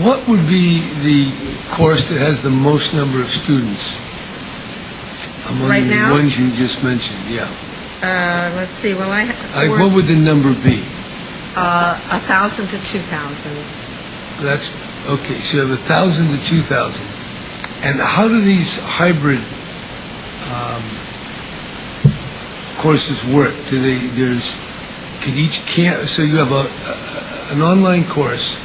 what would be the course that has the most number of students among Right the now? ones you just mentioned? Yeah. Let's see, well, I have What would the number be? 1,000 to 2,000. That's, okay, so you have 1,000 to 2,000. And how do these hybrid courses work? Do they, could each so you have an online course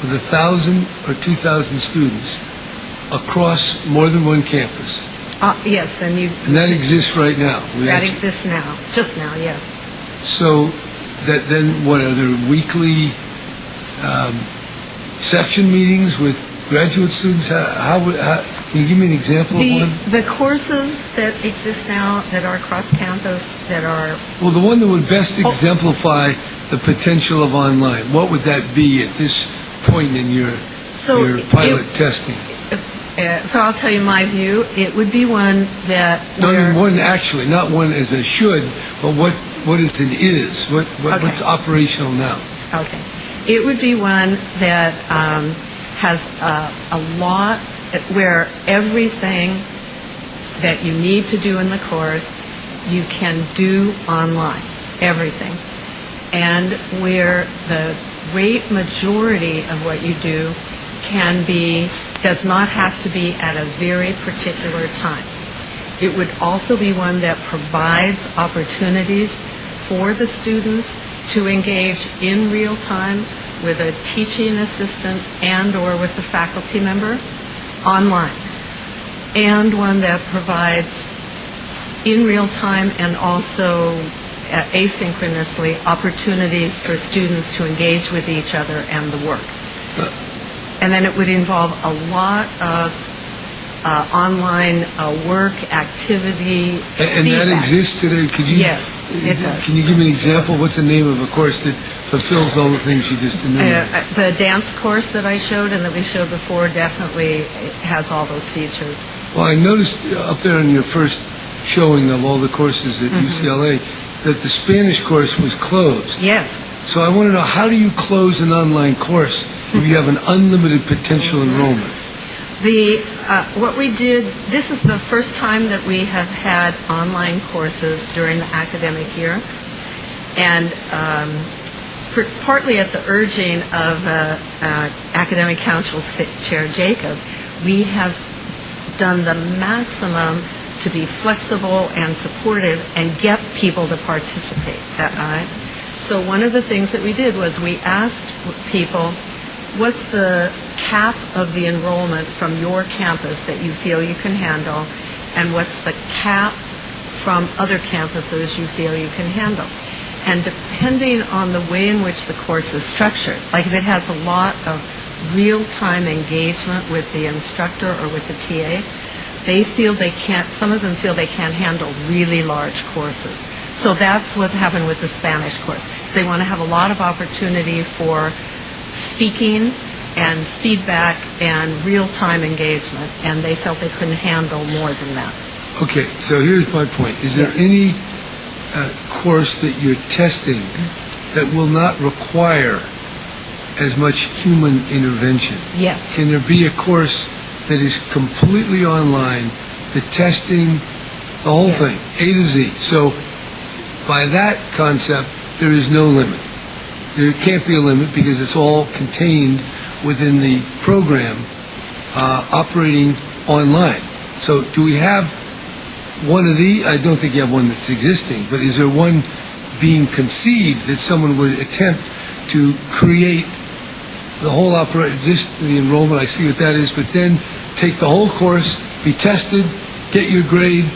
with 1,000 or 2,000 students across more than one campus? Yes, and that exists right now? That exists now, just now, yes. So that then, what, are there weekly section meetings with graduate students? Can you give me an example of one? The courses that exist now that are cross-campus, that are... Well, the one that would best exemplify the potential of online, what would that be at this point in your pilot testing? So I'll tell you my view. It would be one that... No, I mean one actually, not one as a should, but what is an is? What's operational now? Okay. It would be one that has a lot, where everything that you need to do in the course, you can do online, everything. And where the great majority of what you do does not have to be at a very particular time. It would also be one that provides opportunities for the students to engage in real time with a teaching assistant and or with the faculty member online. And one that provides in real time and also asynchronously opportunities for students to engage with each other and the work. And then it would involve a lot of online work, activity, and feedback. that exists today? Yes, it does. Can you give me an example? What's the name of a course that fulfills all the things you just enumerated? The dance course that I showed and that we showed before definitely has all those features. Well, I noticed up there in your first showing of all the courses at UCLA that the Spanish course was closed. Yes. So I want to know, how do you close an online course if you have an unlimited potential enrollment? What we did, this is the first time that we have had online courses during the academic year, and partly at the urging of Academic Council Chair Jacob, we have done the maximum to be flexible and supportive and get people to participate. So one of the things that we did was we asked people, what's the cap of the enrollment from your campus that you feel you can handle, and what's the cap from other campuses you feel you can handle? And depending on the way in which the course is structured, like if it has a lot of real-time engagement with the instructor or with the TA, some of them feel they can't handle really large courses. So that's what happened with the Spanish course. They want to have a lot of opportunity for speaking and feedback and real-time engagement, and they felt they couldn't handle more than that. Okay, so here's my point. Is there any course that you're testing that will not require as much human intervention? Yes. Can there be a course that is completely online, the testing, the whole thing, A to Z? So by that concept, there is no limit. There can't be a limit because it's all contained within the program operating online. So do we have one of the, I don't think you have one that's existing, but is there one being conceived that someone would attempt to create the whole the enrollment, I see what that is, but then take the whole course, be tested, get your grade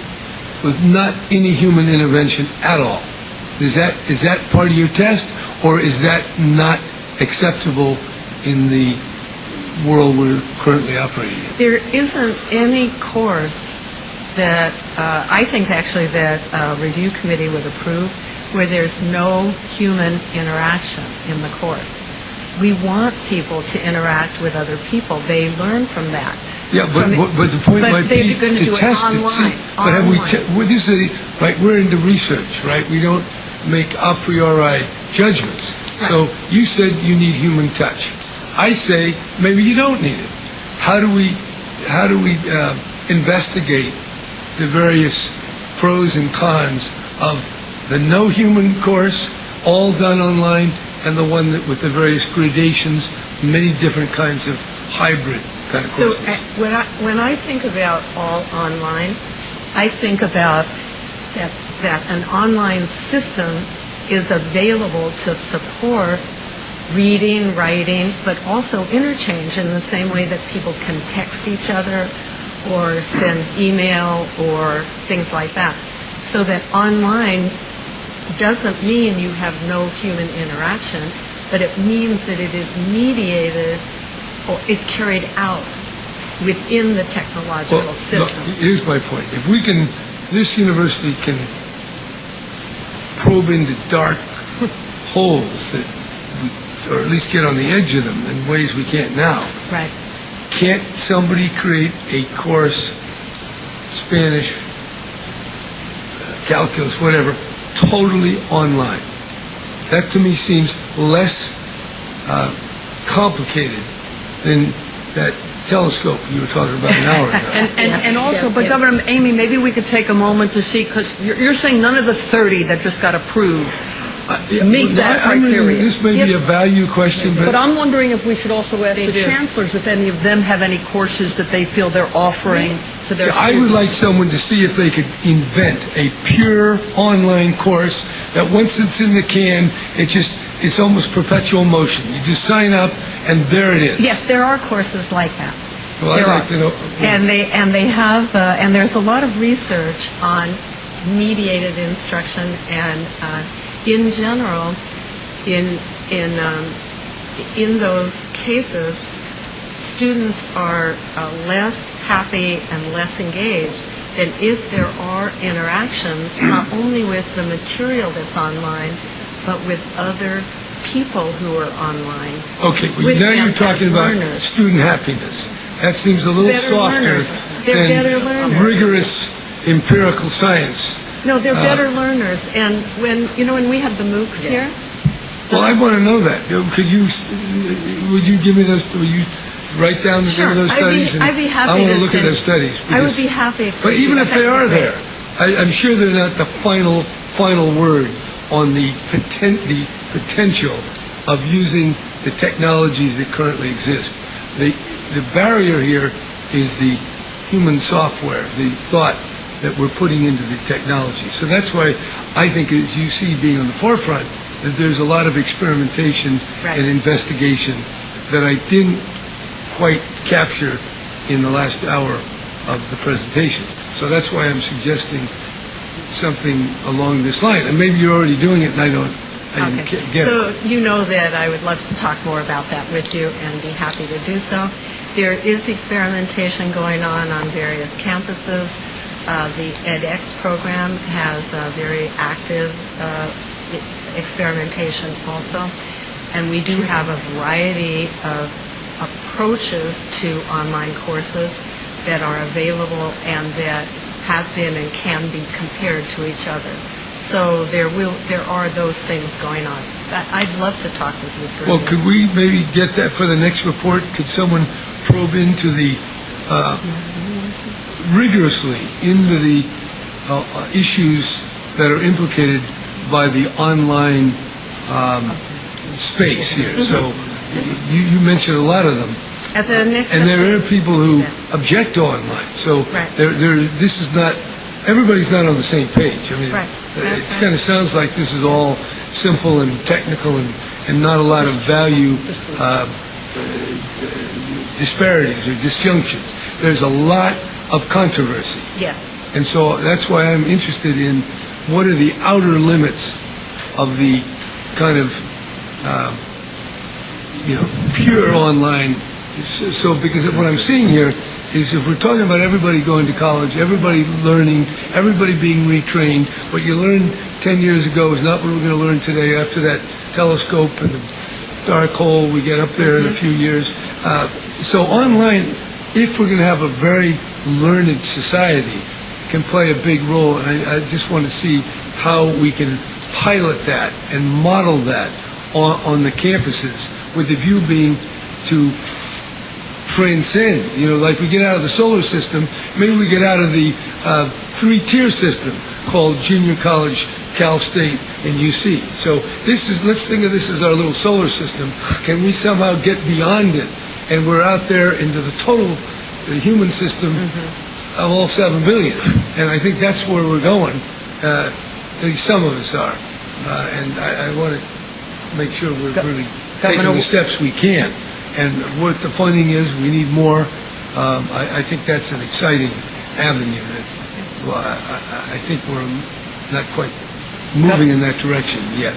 with not any human intervention at all? Is that part of your test, or is that not acceptable in the world we're currently operating in? There isn't any course that I think actually that a review committee would approve where there's no human interaction in the course. We want people to interact with other people. They learn from that. Yeah, but the point might be to test it. See, but have we? We're into research, right? We don't make a priori judgments. Right. So you said you need human touch. I say, maybe you don't need it. How do we investigate the various pros and cons of the no human course, all done online, and the one that with the various gradations, many different kinds of hybrid kind of So courses? when I think about all online, I think about that an online system is available to support reading, writing, but also interchange in the same way that people can text each other or send email or things like that. So that online doesn't mean you have no human interaction, but it means that it is mediated or it's carried out within the technological Well, system. look, here's my point. If we can, this university can probe into dark holes that or at least get on the edge of them in ways we can't now. Right. Can't somebody create a course, Spanish, calculus, whatever, totally online? That to me seems less complicated than that telescope you were talking about an hour ago. And also, but Yeah. Governor Amy, maybe we could take a moment to see, because you're saying none of the 30 that just got approved meet that criteria. This may be a value question, But but I'm wondering if we should also ask They the do. chancellors if any of them have any courses that they feel they're offering to their I students. would like someone to see if they could invent a pure online course that once it's in the can, it's almost perpetual motion. You just sign up and there it is. Yes, there are courses like that. Well, I'd There like are. to know. And they have, and there's a lot of research on mediated instruction, and in general, in those cases, students are less happy and less engaged than if there are interactions, not only with the material that's online, but with other people who are online. Okay, well, with now them you're as talking about learners. student happiness. That seems a little Better softer learners. They're better than learners. rigorous empirical science. No, they're better learners. And when we had the MOOCs here, Well, I want to know that. Would you give me those, will you write down the name of those studies? I'd be happy I want to to look at send- those studies. I would because- be happy to. But even if they are That'd be there, I'm sure they're not the final word on the potential of using the technologies that currently exist. The barrier here is the human software, the thought that we're putting into the technology. So that's why I think, as you see being on the forefront, that there's a lot of experimentation Right. and investigation that I didn't quite capture in the last hour of the presentation. So that's why I'm suggesting something along this line. And maybe you're already doing it and I didn't Okay. get it. So you know that I would love to talk more about that with you and be happy to do so. There is experimentation going on various campuses. The edX program has a very active experimentation also. And we do have a variety of approaches to online courses that are available and that have been and can be compared to each other. So there are those things going on. I'd love to talk with you further. Well, could we maybe get that for the next report? Could someone probe into the, rigorously, into the issues that are implicated by the online space here? So you mentioned a lot of them. At the next And there are update- people who Yeah. object to online. So Right. this is not, everybody's not on the same page. I mean, Right. it That's right. kind of sounds like this is all simple and technical and not a lot of value disparities or disjunctions. There's a lot of controversy. Yes. And so that's why I'm interested in what are the outer limits of the kind of, pure online. So because what I'm seeing here is if we're talking about everybody going to college, everybody learning, everybody being retrained, what you learned 10 years ago is not what we're going to learn today after that telescope and the dark hole we get up there in a few years. So online, if we're going to have a very learned society, can play a big role. And I just want to see how we can pilot that and model that on the campuses, with the view being to transcend, like we get out of the solar system, maybe we get out of the three-tier system called junior college, Cal State, and UC. So let's think of this as our little solar system. Can we somehow get beyond it? And we're out there into the human system of all 7 billion. And I think that's where we're going. At least some of us are. And I want to make sure we're really taking the steps we can. And what the funding is, we need more. I think that's an exciting avenue that, I think we're not quite moving in that direction yet.